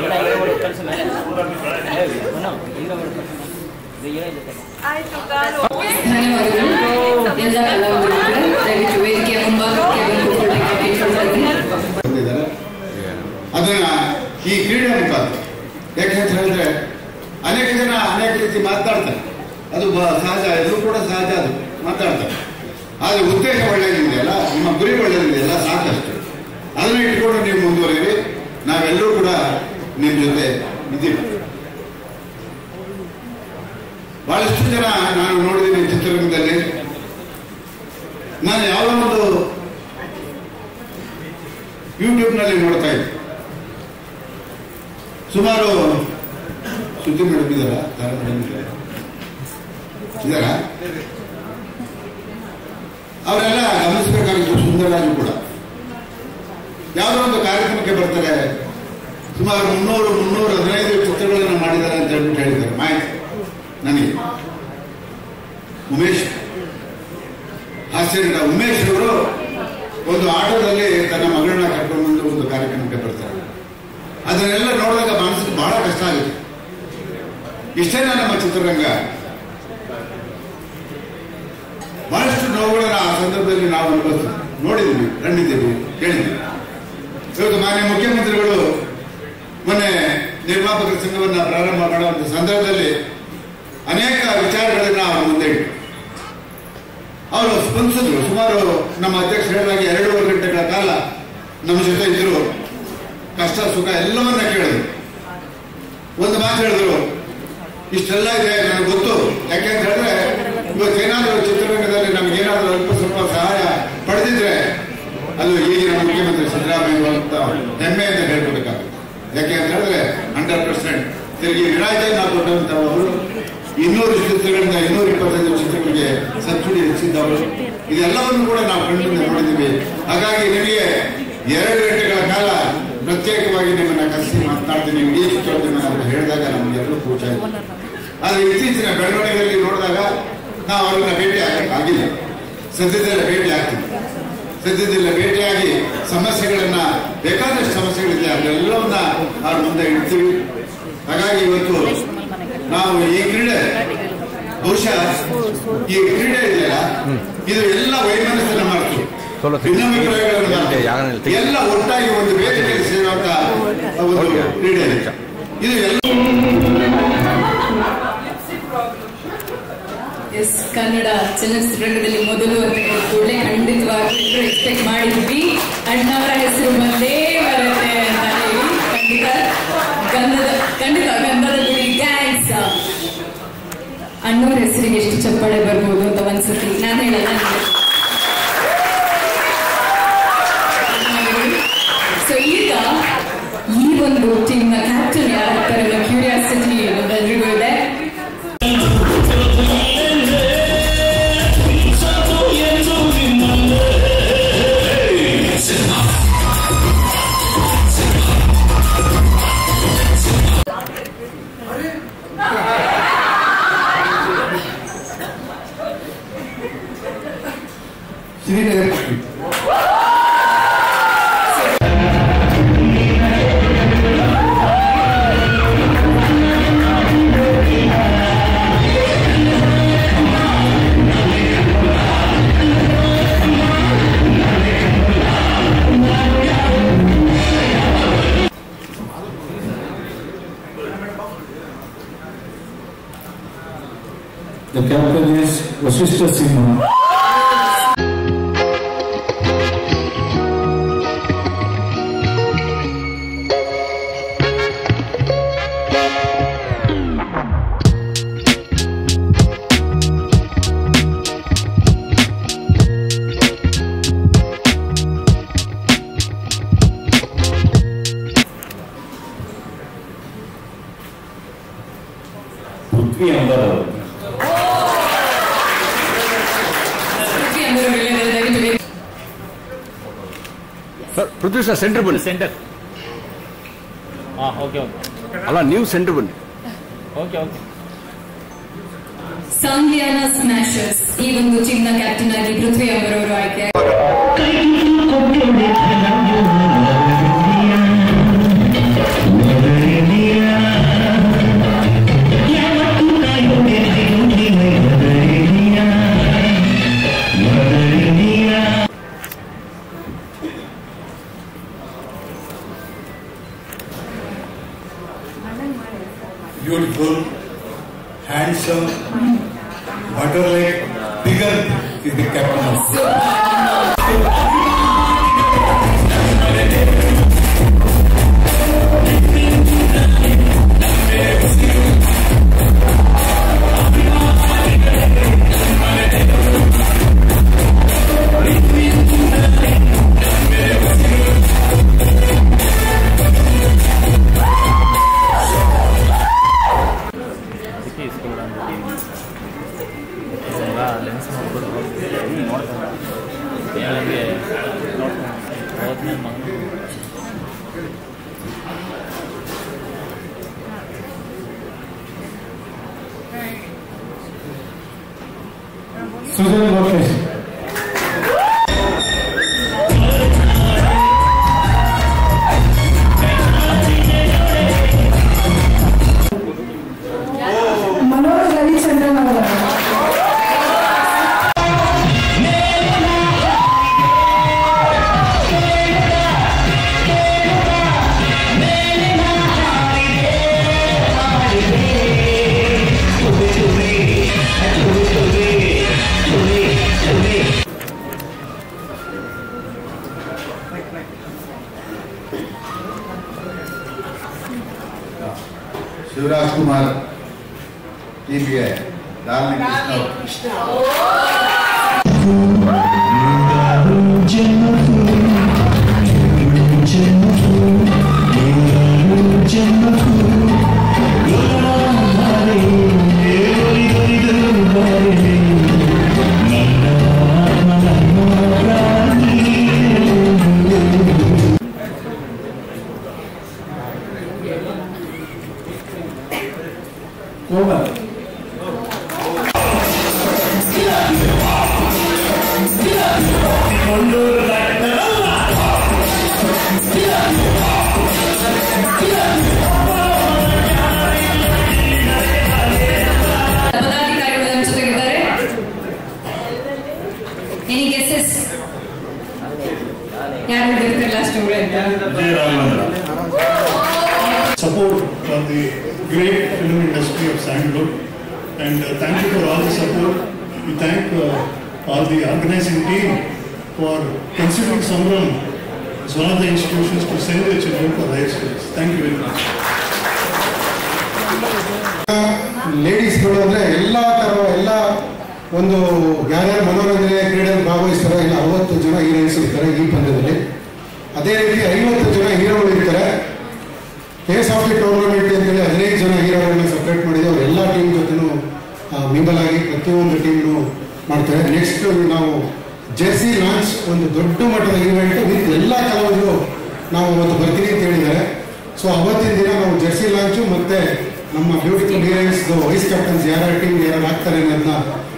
ಎಲ್ಲ ಕಲಾವಿದರು. ದಯವಿಟ್ಟು ವೇದಿಕೆಯ ಮುಂಭಾಗಕ್ಕೆ ಅದನ್ನ ಈ ಕ್ರೀಡೆ ಮುಖಾಂತರ, ಯಾಕೆಂತ ಹೇಳಿದ್ರೆ ಅನೇಕ ಜನ ಅನೇಕ ರೀತಿ ಮಾತಾಡ್ತಾರೆ, ಅದು ಸಹಜ, ಇದು ಕೂಡ ಸಹಜ, ಅದು ಮಾತಾಡ್ತಾರೆ. ಆದ್ರೆ ಉದ್ದೇಶ ಒಳ್ಳೆಯದಿದೆಯಲ್ಲ, ನಿಮ್ಮ ಗುರಿ ಒಳ್ಳೆಯದಿದೆಯಲ್ಲ, ಸಾಕಷ್ಟು ಅದನ್ನ ಇಟ್ಕೊಂಡು ನೀವು ಮುಂದುವರಿಯಿರಿ. ನಾವೆಲ್ಲರೂ ಕೂಡ ನಿಮ್ಮ ಜೊತೆ ಇದ್ದೀವಿ. ಬಹಳಷ್ಟು ಜನ ನಾನು ನೋಡಿದ್ದೀನಿ ಚಿತ್ರರಂಗದಲ್ಲಿ. ನಾನು ಯಾವುದೋ ಒಂದು ಯೂಟ್ಯೂಬ್ನಲ್ಲಿ ನೋಡ್ತಾ ಇದ್ದೆ, ಸುಮಾರು ಸುದ್ದಿ ಮೇಡಮ್ ಇದ್ದಾರ, ತಾರಾ ಮೇಡಮ್ ಇದ್ದಾರ, ಅವರೆಲ್ಲ ಗಮನಿಸಬೇಕಾಗಿತ್ತು. ಸುಂದರರಾಜು ಕೂಡ ಯಾವುದೋ ಒಂದು ಕಾರ್ಯಕ್ರಮಕ್ಕೆ ಬರ್ತಾರೆ, ಸುಮಾರು 315 ಚಿತ್ರಗಳನ್ನು ಮಾಡಿದ್ದಾರೆ ಅಂತ ಹೇಳ್ಬಿಟ್ಟು ಹೇಳಿದ್ದಾರೆ ಮಾಹಿತಿ ನನಗೆ. ಉಮೇಶ್, ಹಾಸ್ಯ ನಟ ಉಮೇಶ್ ಅವರು ಒಂದು ಆಟೋದಲ್ಲಿ ತನ್ನ ಮಗಳನ್ನ ಕರ್ಕೊಂಡು ಬಂದು ಒಂದು ಕಾರ್ಯಕ್ರಮಕ್ಕೆ ಬರ್ತಾರೆ. ಅದನ್ನೆಲ್ಲ ನೋಡಿದಾಗ ಮನಸ್ಸಿಗೆ ಬಹಳ ಕಷ್ಟ ಆಗುತ್ತೆ. ಇಷ್ಟೇನಾ ನಮ್ಮ ಚಿತ್ರರಂಗ? ಬಹಳಷ್ಟು ನೋವುಗಳನ್ನ ಆ ಸಂದರ್ಭದಲ್ಲಿ ನಾವು ಅನುಭವಿಸ್ತೀವಿ, ನೋಡಿದ್ದೀವಿ, ಕಂಡಿದ್ದೀವಿ, ಕೇಳಿದ್ದೀವಿ. ಇವತ್ತು ಮಾನ್ಯ ಮುಖ್ಯಮಂತ್ರಿಗಳು ಮೊನ್ನೆ ನಿರ್ಮಾಪಕರ ಸಂಘವನ್ನ ಪ್ರಾರಂಭ ಮಾಡುವಂತ ಸಂದರ್ಭದಲ್ಲಿ ಅನೇಕ ವಿಚಾರಗಳನ್ನ ಅವರ ಮುಂದೆ ಇಟ್ಟು ಅವರು ಸ್ಪಂದಿಸಿದ್ರು. ಸುಮಾರು ನಮ್ಮ ಅಧ್ಯಕ್ಷರು ಹೇಳಿದಾಗೆ 2.5 ಗಂಟೆಗಳ ಕಾಲ ನಮ್ಮ ಜೊತೆ ಇದ್ರು, ಕಷ್ಟ ಸುಖ ಎಲ್ಲವನ್ನ ಕೇಳಿದ್ರು. ಒಂದು ಮಾತು ಹೇಳಿದ್ರು, ಇಷ್ಟೆಲ್ಲ ಇದೆ ನನಗೆ ಗೊತ್ತು, ಯಾಕೆಂತ ಹೇಳಿದ್ರೆ ಇವತ್ತೇನಾದ್ರೂ ಚಿತ್ರರಂಗದಲ್ಲಿ ನಮಗೇನಾದ್ರೂ ಅಲ್ಪ ಸ್ವಲ್ಪ ಸಹಾಯ ಪಡೆದಿದ್ರೆ ಅದು ಈಗಿನ ಮುಖ್ಯಮಂತ್ರಿ ಸಿದ್ದರಾಮಯ್ಯ ಅಂತ ಹೆಮ್ಮೆಯಿಂದ ಹೇಳ್ಕೊಬೇಕಾಗುತ್ತೆ. ಯಾಕೆ ಅಂತ ಹೇಳಿದ್ರೆ 100% ತೆರಿಗೆ ವಿನಾಯಿತಿಯನ್ನು ಕೊಟ್ಟಂತವರು 200 ಚಿತ್ರಗಳಿಂದ 225 ಚಿತ್ರಗಳಿಗೆ ಸಬ್ಸಿಡಿ ಹೆಚ್ಚಿದ್ದವರು. ಇದೆಲ್ಲವನ್ನು ಕೂಡ ನಾವು ಕಣ್ಣಿಂದ ನೋಡಿದ್ದೀವಿ. ಹಾಗಾಗಿ ನಿಮಗೆ 2 ಗಂಟೆಗಳ ಕಾಲ ಪ್ರತ್ಯೇಕವಾಗಿ ನಿಮ್ಮನ್ನ ಕರೆಸಿ ಮಾತನಾಡ್ತೀನಿ. ಇಡೀ ಚಿತ್ರೋದ್ಯಮ ಅಂತ ಹೇಳಿದಾಗ ನಮಗೆಲ್ಲರೂ ಖುಷಿ ಆಯಿತು. ಆದರೆ ಇತ್ತೀಚಿನ ಬೆಳವಣಿಗೆಯಲ್ಲಿ ನೋಡಿದಾಗ ನಾವು ಅವ್ರನ್ನ ಭೇಟಿ ಆಗಿಲ್ಲ. ಸದ್ಯದಲ್ಲೇ ಭೇಟಿ ಆಗ್ತೀವಿ. ಸದ್ಯದಲ್ಲೇ ಭೇಟಿಯಾಗಿ ಸಮಸ್ಯೆಗಳನ್ನ, ಬೇಕಾದಷ್ಟು ಸಮಸ್ಯೆಗಳಿದೆ, ಅದೆಲ್ಲವನ್ನ ಅವ್ರ ಮುಂದೆ ಇಡ್ತೀವಿ. ಹಾಗಾಗಿ ಇವತ್ತು ನಾವು ಈ ಕ್ರೀಡೆ, ಬಹುಶಃ ಈ ಕ್ರೀಡೆ ಇದೆಯಲ್ಲ, ಇದು ಎಲ್ಲ ವೈಮನಸ್ಸನ್ನ ಮಾಡ್ತೀವಿ, ಭಿನ್ನಭಿಪ್ರಾಯಗಳನ್ನು ಎಲ್ಲ ಒಟ್ಟಾಗಿ ಒಂದು ವೇದಿಕೆಯಲ್ಲಿ ಸೇರುವಂತ ಒಂದು ಕ್ರೀಡೆ ಇದು ಎಲ್ಲ. ಕನ್ನಡ ಚಲನಚಿತ್ರರಂಗದಲ್ಲಿ ಮೊದಲು ಅಂತ ಕೂಡಲೇ ಖಂಡಿತವಾಗಿ ಎಕ್ಸ್ಪೆಕ್ಟ್ ಮಾಡಿದ್ವಿ. ಅಣ್ಣವರ ಹೆಸರು ಬಂದೇ ಬರುತ್ತೆ ಅಂತ ಹೇಳಿ ಖಂಡಿತ ಗಂಧದ ಗುಡಿ ಗ್ಯಾಂಗ್ಸ್ ಅಣ್ಣವರ ಹೆಸರಿಗೆ ಎಷ್ಟು ಚಪ್ಪಾಳೆ ಬರ್ಬೋದು ಅಂತ ಒಂದ್ಸತಿ ನಾನು ಹೇಳಲ್ಲ. ಸೊ ಈಗ ಈ ಒಂದು ಟೀಮ್ನ ಕ್ಯಾಪ್ಟನ್ ಯಾರಾಗ್ತಾರೆ ಅನ್ನೋ ಕ್ಯೂರಿಯಾಸಿಟಿ ನಮ್ಮೆಲ್ಲರಿಗೂ ಇದೆ. The captain is Vasishta Singh. Prithvi sir centre ಬನ್ನಿ. ಸೆಂಟರ್ ಓಕೆ ಅಲ್ಲ ನೀವು ಸೆಂಟರ್ ಬನ್ನಿ. ಓಕೆ ಸಾಂಗ್ಲಿಯಾನ ಸ್ಮ್ಯಾಶರ್ಸ್ ಈ ಒಂದು ಚಿನ್ನ ಕ್ಯಾಪ್ಟನ್ ಆಗಿ ಪೃಥ್ವಿ ಅವರವರು ಆಯ್ಕೆ. Beautiful, handsome, butter-like, bigger is the captain of. Lens ನೋಡ್ಬಿಟ್ಟು ನೋಡ್ತಾರೆ ಹೇಳಂಗೆ ಹೋದ್ಮೇಲೆ Susan Lopez. मनोज रविचंद्रन ಅವರು Shivraj Kumar TPA darling Krishna Support for the great film industry of Sandalwood, and thank you for all the support. We thank all the organizing team for considering Samram as one of the institutions to send their children for higher studies. Thank you very much. ಲೇಡೀಸ್ಗಳು ಅಂದರೆ ಎಲ್ಲ ಥರ ಎಲ್ಲ ಒಂದು ಯಾರ್ಯಾರು ಮನೋರಂಜನೆ ಕ್ರೀಡೆಯಲ್ಲಿ ಭಾಗವಹಿಸ್ತಾರೆ ಇಲ್ಲ 60 ಜನ ಹೀರೋಯಿನ್ಸ್ ಇರ್ತಾರೆ ಈ ಪಂದ್ಯದಲ್ಲಿ. ಅದೇ ರೀತಿ 50 ಜನ ಹೀರೋಗಳು ಇರ್ತಾರೆ. ಫೇಸ್ ಆಫ್ ದಿ ಟೂರ್ನಮೆಂಟ್ ಅಂತೇಳಿ 15 ಜನ ಹೀರೋಗಳನ್ನ ಸಪ್ರೇಟ್ ಮಾಡಿದೆ. ಅವರು ಎಲ್ಲ ಟೀಮ್ ಜೊತೆನೂ ಮಿಂಗಲ್ ಆಗಿ ಪ್ರತಿಯೊಂದು ಟೀಮ್ನು ಮಾಡ್ತಾರೆ. ನೆಕ್ಸ್ಟ್ ನಾವು ಜೆರ್ಸಿ ಲಾಂಚ್ ಒಂದು ದೊಡ್ಡ ಮಟ್ಟದ ಈವೆಂಟ್ ವಿತ್ ಎಲ್ಲ ಕಲಾವಿದರು ನಾವು ಅವತ್ತು ಬರ್ತೀನಿ ಅಂತ ಹೇಳಿದ್ದಾರೆ. ಸೊ ಅವತ್ತಿನ ದಿನ ನಾವು ಜೆರ್ಸಿ ಲಾಂಚು ಮತ್ತು ನಮ್ಮ ಬ್ಯೂಟಿಫುಲ್ ಹೀರೋಯಿನ್ಸ್ ವೈಸ್ ಕ್ಯಾಪ್ಟನ್ಸ್ ಯಾರ ಟೀಮ್ ಯಾರು ಆಗ್ತಾರೆ ಅನ್ನೋದನ್ನ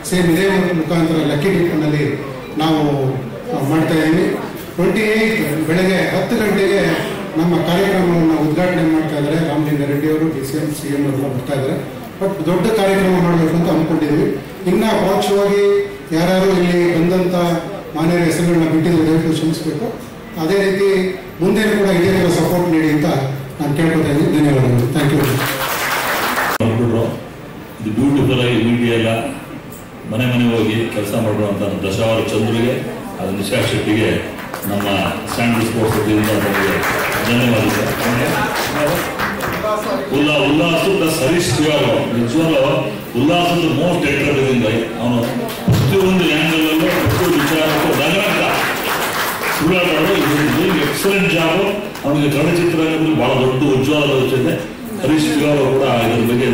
ಸೇಮ್ ಇದೇ ಮುಖಾಂತರ ಲಕ್ಕಿ ಟಿಪ್ಪನಲ್ಲಿ ನಾವು ಮಾಡ್ತಾ ಇದ್ದೀವಿ. 28 ಬೆಳಗ್ಗೆ 10 ಗಂಟೆಗೆ ನಮ್ಮ ಕಾರ್ಯಕ್ರಮವನ್ನು ಉದ್ಘಾಟನೆ ಮಾಡ್ತಾ ಇದ್ದಾರೆ. ರಾಮಲಿಂಗ ರೆಡ್ಡಿ ಅವರು DCM CM ಎಲ್ಲ ಬರ್ತಾ ಇದ್ದಾರೆ. ಬಟ್ ದೊಡ್ಡ ಕಾರ್ಯಕ್ರಮ ಮಾಡಬೇಕು ಅಂತ ಅಂದ್ಕೊಂಡಿದ್ವಿ. ಇನ್ನು ಪರೋಕ್ಷವಾಗಿ ಯಾರು ಇಲ್ಲಿ ಬಂದಂಥ ಮಾನ್ಯರ ಹೆಸರುಗಳನ್ನ ಬಿಟ್ಟಿದ್ರೆ ದಯವಿಟ್ಟು ಕ್ಷಮಿಸಬೇಕು. ಅದೇ ರೀತಿ ಮುಂದೆ ಕೂಡ ಇದೇ ಥರ ಸಪೋರ್ಟ್ ನೀಡಿ ಅಂತ ನಾನು ಕೇಳ್ಕೊತಾ ಇದ್ದೀನಿ. ಧನ್ಯವಾದಗಳು. Thank you. ಇದು ಬ್ಯೂಟಿಫುಲ್ ಆಗಿ ಮೀಡಿಯಾ ಎಲ್ಲ ಮನೆ ಮನೆ ಹೋಗಿ ಕೆಲಸ ಮಾಡುವಂಥ ದಶಾವರ ಚಂದ್ರಿಗೆ ಅದು ನಿಶಾ ಶೆಟ್ಟಿಗೆ ನಮ್ಮ ಸ್ಟ್ಯಾಂಡರ್ಡ್ ಸ್ಪೋರ್ಟ್ಸ್ ವತಿಯಿಂದ ಅವರಿಗೆ ಧನ್ಯವಾದ. ಉಲ್ಲಾಸ ಪ್ಲಸ್ ಹರೀಶ್ ಶಿವಾರು ನಿಜವಾಗ್ಲೂ ಉಲ್ಲಾಸದ ಮೋಸ್ಟ್ ಎಂಟರ್ಟೈನಿಂಗ್ ಅವನು ಪ್ರತಿಯೊಂದು ಆ್ಯಂಗಲಲ್ಲೂ ಪ್ರತಿಯೊಂದು ವಿಚಾರಕ್ಕೂ ನಗರಂತ ಸುಳ್ಳಾಡೋದು ಎಕ್ಸಲೆಂಟ್ ಜಾಬ್. ಅವನಿಗೆ ಕನ್ನಡ ಚಿತ್ರರಂಗದಲ್ಲಿ ಬಹಳ ದೊಡ್ಡ ಉಜ್ವಲ ಭವಿಷ್ಯ ಇದೆ. ಹರೀಶ್ ಶಿವಾರು ಕೂಡ ಇದ್ರ ಬಗ್ಗೆ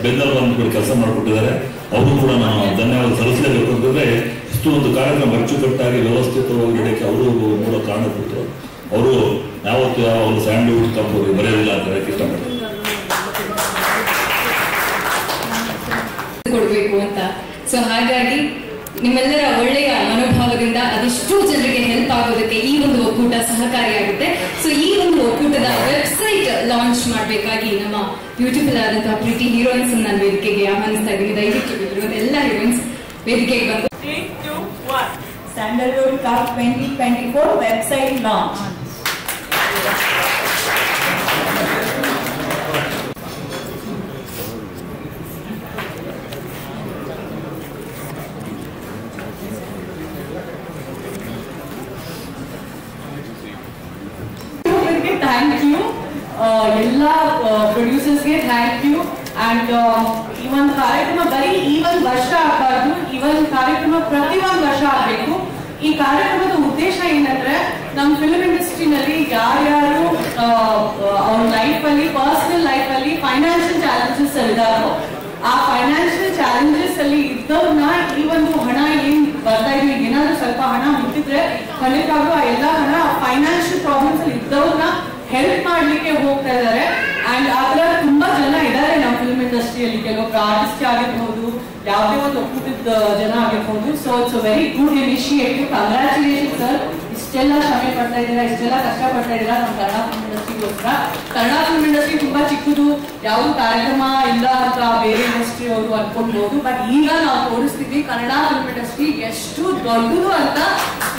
ಬೆಂಬಲ ಕೆಲಸ ಮಾಡಿಕೊಟ್ಟಿದ್ದಾರೆ. ಅವರು ಕೂಡ ನಾವು ಧನ್ಯವಾದ ಸಲ್ಲಿಸಲೇಬೇಕು. ಅಂತಂದ್ರೆ ಇಷ್ಟು ಒಂದು ಕಾರ್ಯಕ್ರಮ ಅಚ್ಚುಕಟ್ಟಾಗಿ ವ್ಯವಸ್ಥಿತವಾಗಿ ನಡೆಯಕ್ಕೆ ಅವರು ಮೂಲ ಕಾರಣಕರ್ತರು. ಅವರು ಯಾವತ್ತು ಅವರು ಸ್ಯಾಂಡ್ಲ್ವುಡ್ ಕಪ್ ಬರೆಯೋದಿಲ್ಲ ಅಂತ ಹೇಳಕ್ಕೆ ಇಷ್ಟಪಡ್ತಾರೆ ಕೊಡಬೇಕು ಅಂತ. ಸೊ ಹಾಗಾಗಿ ನಿಮ್ಮೆಲ್ಲರ ಒಳ್ಳೆಯ ಮನೋಭಾವದಿಂದ ಅದೆಷ್ಟೋ ಜನರಿಗೆ ಹೆಲ್ಪ್ ಆಗೋದಕ್ಕೆ ಈ ಒಂದು ಒಕ್ಕೂಟ ಸಹಕಾರಿಯಾಗುತ್ತೆ. ಸೊ ಈ ಒಂದು ಒಕ್ಕೂಟದ ವೆಬ್ಸೈಟ್ ಲಾಂಚ್ ಮಾಡಬೇಕಾಗಿ ನಮ್ಮ ಬ್ಯೂಟಿಫುಲ್ ಆದಂತಹ ಪ್ರೀತಿ ಹೀರೋಯಿನ್ಸ್ ನಾನು ವೇದಿಕೆಗೆ ಆಹ್ವಾನಿಸ್ತಾ ಇದ್ದೀನಿ. ದಯವಿಟ್ಟು ಎಲ್ಲ ಹೀರೋಯಿನ್ಸ್ ವೇದಿಕೆಗೆ ಬಂದು 3, 2, 1 Sandalwood cup 2024 website launch. Thank you ಎಲ್ಲ ಪ್ರೊಡ್ಯೂಸರ್ಸ್ಗೆ ಥ್ಯಾಂಕ್ ಯು. ಅಂಡ್ ಈ ಒಂದು ಕಾರ್ಯಕ್ರಮ ಬರೀ ಈ ಒಂದು ವರ್ಷ ಆಗಬಾರ್ದು, ಈ ಒಂದು ಕಾರ್ಯಕ್ರಮ ಪ್ರತಿ ಒಂದು ವರ್ಷ ಆಗಬೇಕು. ಈ ಕಾರ್ಯಕ್ರಮದ ಉದ್ದೇಶ ಏನಂದ್ರೆ ನಮ್ಮ ಫಿಲ್ಮ್ ಇಂಡಸ್ಟ್ರಿನಲ್ಲಿ ಯಾರ್ಯಾರು ಅವ್ರ ಲೈಫಲ್ಲಿ ಪರ್ಸನಲ್ ಲೈಫಲ್ಲಿ ಫೈನಾನ್ಷಿಯಲ್ ಚಾಲೆಂಜಸ್ ಇದ್ದಾರೋ ಆ ಫೈನಾನ್ಷಿಯಲ್ ಚಾಲೆಂಜಸ್ ಅಲ್ಲಿ ಇದ್ದವ್ರನ್ನ ಈ ಒಂದು ಹಣ ಏನ್ ಬರ್ತಾ ಇದೆ ಏನಾದ್ರೂ ಸ್ವಲ್ಪ ಹಣ ಮುಟ್ಟಿದ್ರೆ ಖಂಡಿತವಾಗ್ಲೂ ಆ ಎಲ್ಲ ಹಣ ಫೈನಾನ್ಷಿಯಲ್ ಪ್ರಾಬ್ಲಮ್ಸ್ ಅಲ್ಲಿ ಇದ್ದವ್ರನ್ನ ಹೆಲ್ಪ್ ಮಾಡ್ಲಿಕ್ಕೆ ಹೋಗ್ತಾ ಇದ್ದಾರೆ. ಅಂಡ್ ಆತರ ತುಂಬಾ ಜನ ಇದ್ದಾರೆ ನಮ್ಮ ಫಿಲ್ಮ್ ಇಂಡಸ್ಟ್ರಿಯಲ್ಲಿ. ಕೆಲವೊಬ್ರು ಆರ್ಟಿಸ್ಟ್ ಆಗಿರ್ಬೋದು, ಯಾವುದೇ ಒಂದು ಒಕ್ಕೂಟದ ಜನ ಆಗಿರ್ಬೋದು. So it's very good initiative. Congratulation sir. ಇಷ್ಟೆಲ್ಲ ಶ್ರಮೆ ಪಡ್ತಾ ಇದ್ದೀರಾ, ಇಷ್ಟೆಲ್ಲ ಕಷ್ಟ ಪಡ್ತಾ ಇದ್ದೀರಾ ನಮ್ಮ ಕನ್ನಡ ಫಿಲ್ಮ್ ಇಂಡಸ್ಟ್ರಿಗೋಸ್ಕರ. ಕನ್ನಡ ಫಿಲ್ಮ್ ಇಂಡಸ್ಟ್ರಿ ತುಂಬಾ ಚಿಕ್ಕದು, ಯಾವ್ದು ಕಾರ್ಯಕ್ರಮ ಇಲ್ಲ ಅಂತ ಬೇರೆ ಇಂಡಸ್ಟ್ರಿ ಅವರು ಅನ್ಕೊಳ್ಬಹುದು. ಬಟ್ ಈಗ ನಾವು ತೋರಿಸ್ತೀವಿ ಕನ್ನಡ ಫಿಲ್ಮ್ ಇಂಡಸ್ಟ್ರಿ ಎಷ್ಟು ದೊಡ್ಡದು ಅಂತ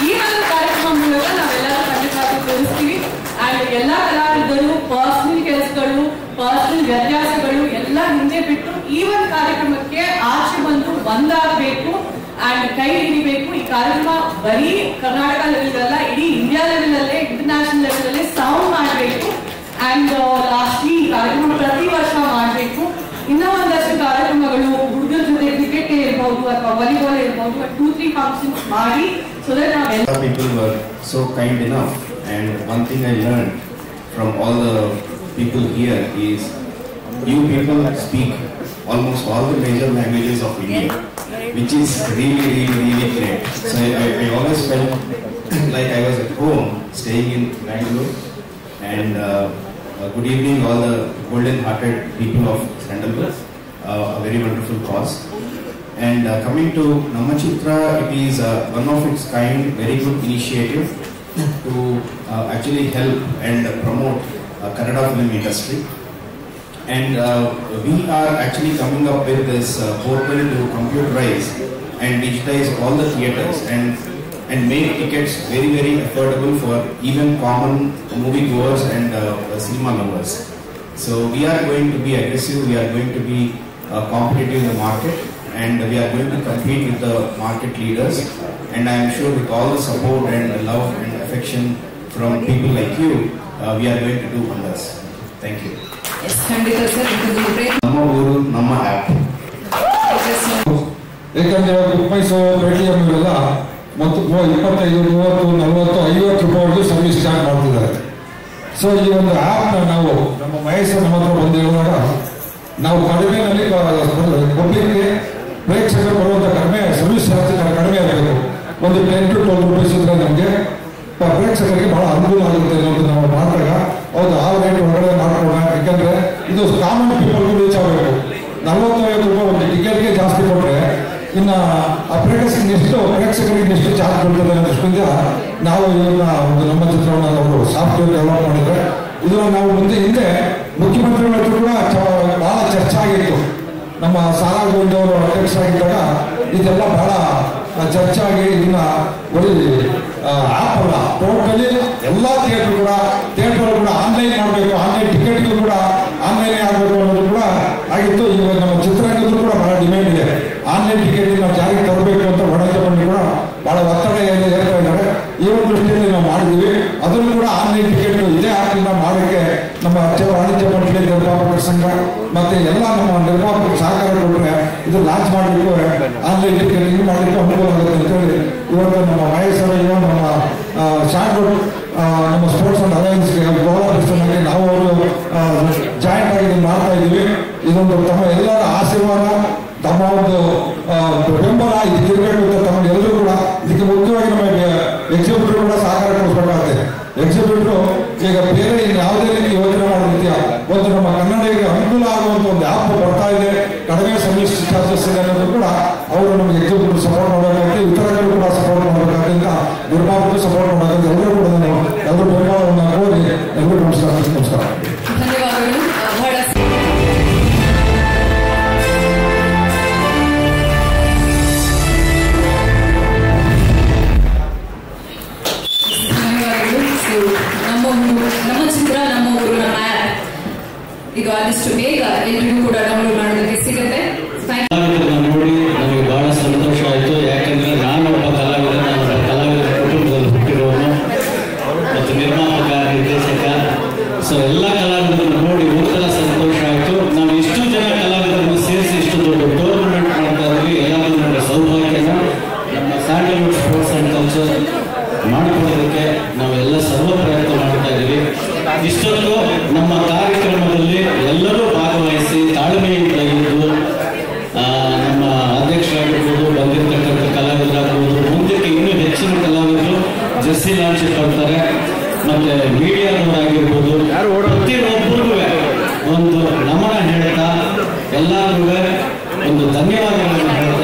ಈ ಒಂದು ಕಾರ್ಯಕ್ರಮ ಮೂಲಕ ನಾವೆಲ್ಲರೂ ಖಂಡಿತವಾಗಿ ತೋರಿಸ್ತೀವಿ. ಅಂಡ್ ಎಲ್ಲ ಕಲಾವಿದರು ಪರ್ಸನಲ್ ಕೆಲಸಗಳು, ಪರ್ಸನಲ್ ವ್ಯತ್ಯಾಸಗಳು ಎಲ್ಲ ಹಿಂದೆ ಬಿಟ್ಟು ಈ ಒಂದು ಕಾರ್ಯಕ್ರಮಕ್ಕೆ ಆಚೆ ಬಂದು ಒಂದಾಗಬೇಕು ಅಂಡ್ ಕೈ ಹಿಡಿಬೇಕು. ಈ ಕಾರ್ಯಕ್ರಮ ಬರೀ ಕರ್ನಾಟಕ ಲೆವೆಲ್ ಅಲ್ಲ, ಇಡೀ ಇಂಡಿಯಾ ಲೆವೆಲ್ ಅಲ್ಲೇ, ಇಂಟರ್ನ್ಯಾಷನಲ್ ಲೆವೆಲ್ ಅಲ್ಲೇ ಸೌಂಡ್ ಮಾಡಬೇಕು. ಅಂಡ್ ಲಾಸ್ಟ್ ಈ ಕಾರ್ಯಕ್ರಮ ಪ್ರತಿ ವರ್ಷ ಮಾಡಬೇಕು. ಇನ್ನೂ ಒಂದಷ್ಟು ಕಾರ್ಯಕ್ರಮಗಳು ಹುಡುಗರ ಜೊತೆ ಕ್ರಿಕೆಟ್ ಇರ್ಬೋದು ಅಥವಾ ವಾಲಿಬಾಲ್ ಇರ್ಬೋದು 2-3 ಫಂಕ್ಷನ್ಸ್ ಮಾಡಿ. ಸೊ ದಟ್ ನಾವೆಲ್ಲ people were so kind enough, and one thing I learned from all the people here is you people speak almost all the major languages of India, which is really great. So I always felt like I was at home staying in Bangalore. And good evening all the golden hearted people of Sandalwood, a very wonderful cause. And coming to Namachitra, it is one of its kind, very good initiative to actually help and promote Kannada film industry. And we are actually coming up with this portal to computerize and digitize all the theatres and make tickets very affordable for even common movie goers and cinema lovers. So we are going to be aggressive, we are going to be competitive in the market, and we are going to compete with the market leaders. And I am sure with all the support and love and affection from people like you, we are going to do wonders. Thank you. Yes, ಖಂಡಿತ sir. ನಮ್ಮ ಊರು ನಮ್ಮ app. ಯಾಕಂದ್ರೆ ರೂಪಾಯಿಸೋ Paytm ಇವೆಲ್ಲ ಮತ್ತು 25, 30, 40, 50 ರೂಪಾಯಿವರೆಗೂ service charge ಮಾಡ್ತಿದ್ದಾರೆ. So ಈ ಒಂದು ಆ್ಯಪ್ನ ನಾವು ನಮ್ಮ ಮಹೇಶ್ವರ ನಮ್ಮ ಹತ್ರ ಬಂದು ಹೇಳಿದಾಗ ನಾವು ಕಡಿಮೆನಲ್ಲಿ ಕೊಡಲಿಕ್ಕೆ ಪ್ರೇಕ್ಷಕರು ಬರುವಂಥ ಕಡಿಮೆ ಸರ್ವಿಸ್ ಚಾರ್ಜ್ ಕಡಿಮೆ ಆಗಬೇಕು. ಒಂದು 10 to 12 ರೂಪೀಸ್ ಇದ್ರೆ ನಮಗೆ ಪ್ರೇಕ್ಷಕರಿಗೆ ಬಹಳ ಅನುಕೂಲ ಆಗುತ್ತೆ ಅನ್ನೋದು ನಾವು ಮಾಡಿದಾಗ ಹೌದು ಆ ರೇಟ್ ಹೊರಗಡೆ ಮಾಡ್ಕೊಳ್ಳೋಣ. ಯಾಕಂದ್ರೆ ಇದು ಕಾಮನ್ ಪೀಪಲ್ಗೂ ರೀಚ್ ಆಗಬೇಕು. 40-50 ರೂಪಾಯಿ ಒಂದು ಟಿಕೆಟ್ಗೆ ಜಾಸ್ತಿ ಕೊಟ್ಟರೆ ಇನ್ನು ಆ ಪ್ರೇಕ್ಷಕರಿಗೆ ಎಷ್ಟು ಚಾರ್ಜ್ ಕೊಡ್ತದೆ ಅನ್ನೋ ದೃಷ್ಟಿಯಿಂದ ನಾವು ಇದನ್ನ ಒಂದು ನಮ್ಮ ಚಿತ್ರವನ್ನು ಅವರು ಸಾಫ್ಟ್ವೇರ್ ಡೆವಲಪ್ ಮಾಡಿದ್ರೆ ಇದನ್ನು ನಾವು ಹಿಂದೆ ಮುಖ್ಯಮಂತ್ರಿಗಳ ಹತ್ರ ಕೂಡ ಬಹಳ ಚರ್ಚೆ ಆಗಿತ್ತು. ನಮ್ಮ ಸಾರಾ ಗೋವಿಂದವರು ಅಧ್ಯಕ್ಷರಾಗಿದ್ದಾಗ ಇದೆಲ್ಲ ಬಹಳ ಚರ್ಚೆ ಆಗಿ ಇದನ್ನ ಬರೀ ಆ್ಯಪ್ ಅಲ್ಲ, ಟೋಟಲಿ ಎಲ್ಲ ಥಿಯೇಟರ್ ಕೂಡ ಆನ್ಲೈನ್ ಮಾಡಬೇಕು, ಆನ್ಲೈನ್ ಟಿಕೆಟ್ಗಳು ಕೂಡ ಆನ್ಲೈನ್ ಆಗಬೇಕು ಅನ್ನೋದು ಕೂಡ ಆಗಿತ್ತು. ಈಗ ನಮ್ಮ ಚಿತ್ರರಂಗದಲ್ಲೂ ಕೂಡ ಬಹಳ ಡಿಮ್ಯಾಂಡ್ ಇದೆ. ಆನ್ಲೈನ್ ಆನ್ಲೈನ್ ಟಿಕೆಟ್ ಜಾರಿಗೆ ತರಬೇಕು ಅಂತ ವಾಣಿಜ್ಯ ಮಂಡಳಿ ಕೂಡ ಬಹಳ ಒತ್ತಡ ಹೇಳ್ತಾ ಇದ್ದಾರೆ. ಈ ಒಂದು ದೃಷ್ಟಿಯಲ್ಲಿ ನಾವು ಮಾಡಿದ್ದೀವಿ. ಅದನ್ನು ಕೂಡ ಆನ್ಲೈನ್ ಟಿಕೆಟ್ ಇದೇ ಆ್ಯಪ್ನಿಂದ ಮಾಡೋಕ್ಕೆ ನಮ್ಮ ವಾಣಿಜ್ಯ ಮಂಡಳಿ, ನಿರ್ಮಾಪಕರ ಸಂಘ ಮತ್ತೆ ಎಲ್ಲ ನಮ್ಮ ನಿರ್ಮಾಪಕರು ಸಹಕಾರ ಕೊಟ್ಟರೆ ಇದು ಲಾಂಚ್ ಮಾಡಲಿಕ್ಕೆ ಆನ್ಲೈನ್ ಟಿಕೆಟ್ ಇದು ಮಾಡಲಿಕ್ಕೆ ಅನುಕೂಲ ಆಗುತ್ತೆ ಅಂತೇಳಿ ಇವತ್ತು ನಮ್ಮ ಮಹೇಶ್ವರ ನಮ್ಮ ಸ್ಯಾಂಡ್ವುಡ್ ನಮ್ಮ ಸ್ಪೋರ್ಟ್ಸ್ ಅಂಡ್ ಅಲಯನ್ಸ್ಗೆ ಗೌರವಿಸ್ತಾನೆ ನಾವು ಅವರು ಜಾಯಿಂಟ್ ಆಗಿ ಇದನ್ನು ಮಾಡ್ತಾ ಇದ್ದೀವಿ. ಇದೊಂದು ತಮ್ಮ ಎಲ್ಲರ ಆಶೀರ್ವಾದ, ತಮ್ಮ ಒಂದು ಬೆಂಬಲ ಇದಕ್ಕಿರಬೇಕು ಅಂತ ತಮ್ಮ ಎಲ್ಲರೂ ಕೂಡ ಇದಕ್ಕೆ ಮುಖ್ಯವಾಗಿ ನಮಗೆ ಎಕ್ಸಿಕ್ಯೂಟಿವ್ ಕೂಡ ಸಹಕಾರ ಕೊಡಿಸಬೇಕಾಗುತ್ತೆ. ಎಕ್ಸಿಕ್ಯೂಟಿವ್ ಈಗ ಬೇರೆ ಯಾವುದೇ ರೀತಿ ಯೋಚನೆ ಮಾಡೋ ರೀತಿಯ ಒಂದು ನಮ್ಮ ಕನ್ನಡಿಗರಿಗೆ ಅನುಕೂಲ ಆಗುವಂಥ ಒಂದು ಆ್ಯಪ್ ಬರ್ತಾ ಇದೆ, ಕಡಿಮೆ ಸರ್ವಿಸ್ ಚಾರ್ಜಸ್ ಇದೆ ಅನ್ನೋದು ಕೂಡ ಅವರು ನಮಗೆ ಎಕ್ಸಿಕ್ಯೂಟಿವ್ ಸಪೋರ್ಟ್ ಮಾಡಬೇಕಾಗುತ್ತೆ, ಇತರಗಳು ಕೂಡ ಸಪೋರ್ಟ್ ಮಾಡಬೇಕಾದ್ರಿಂದ ನಿರ್ಮಾಪಕರು ಸಪೋರ್ಟ್ ಮಾಡಬೇಕಂತ ಎಲ್ಲರೂ ಕೂಡ ನಾವು ಎಲ್ಲರೂ ಬೆಂಬಲವನ್ನು ಕೋರಿ ಎಲ್ಲರೂ ನಮಸ್ಕಾರ. ಧನ್ಯವಾದಗಳು. ನಮ್ಮ ಚಿತ್ರ ನಮ್ಮ ಊರು ನಮ್ಮ ಆ್ಯಪ್ ಇದು ಆದಷ್ಟು ಬೇಗ ಎಲ್ರಿಗೂ ಕೂಡ ಡೌನ್ಲೋಡ್ ಮಾಡೋದಕ್ಕೆ ಸಿಗುತ್ತೆ. ನೋಡಿ ನಮಗೆ ಬಹಳ ಸಂತೋಷ ಆಯಿತು. ಯಾಕಂದ್ರೆ ನಾನು ಒಬ್ಬ ಕಲಾವಿದರ ಕುಟುಂಬದಲ್ಲಿ ಹುಟ್ಟಿರೋನು ಮತ್ತು ನಿರ್ಮಾಪಕ, ನಿರ್ದೇಶಕ. ಸೊ ಎಲ್ಲ ಕಲಾವಿದರನ್ನು ನೋಡಿ ಒಂಥರ ಸಂತೋಷ ಆಯಿತು. ನಾವು ಇಷ್ಟು ಜನ ಕಲಾವಿದರನ್ನು ಸೇರಿಸಿ ಇಷ್ಟು ದೊಡ್ಡ ಟೂರ್ನಮೆಂಟ್ ಮಾಡ್ತಾ ಇದ್ವಿ. ಎಲ್ಲರೂ ನೋಡಿ ಸೌಭಾಗ್ಯನ ನಮ್ಮ ಸ್ಯಾಂಡಲ್ವುಡ್ ಸ್ಪೋರ್ಟ್ಸ್ ಅಂಡ್ ಕಲ್ಚರ್ ಮಾಡಿಕೊಳ್ಳೋದಕ್ಕೆ ನಾವೆಲ್ಲ ಸರ್ವ ಪ್ರಯತ್ನ ಮಾಡ್ತಾ ಇದ್ದೀವಿ. ಇಷ್ಟೊತ್ತು ನಮ್ಮ ಕಾರ್ಯಕ್ರಮದಲ್ಲಿ ಎಲ್ಲರೂ ಭಾಗವಹಿಸಿ ತಾಳ್ಮೆಯಿಂದ ಇದ್ದು ನಮ್ಮ ಅಧ್ಯಕ್ಷರಾಗಿರ್ಬೋದು, ಬಂದಿರತಕ್ಕಂಥ ಕಲಾವಿದರಾಗಿರ್ಬೋದು, ಮುಂದಕ್ಕೆ ಇನ್ನೂ ಹೆಚ್ಚಿನ ಕಲಾವಿದರು ಜೆಸ್ಸಿ ಲಾಂಚ್ ಕೊಡ್ತಾರೆ, ಮತ್ತೆ ಮೀಡಿಯಾದವರಾಗಿರ್ಬೋದು, ಪ್ರತಿಯೊಬ್ಬರಿಗೂ ಒಂದು ನಮನ ಹೇಳ್ತಾ ಎಲ್ಲರಿಗೂ ಒಂದು ಧನ್ಯವಾದಗಳು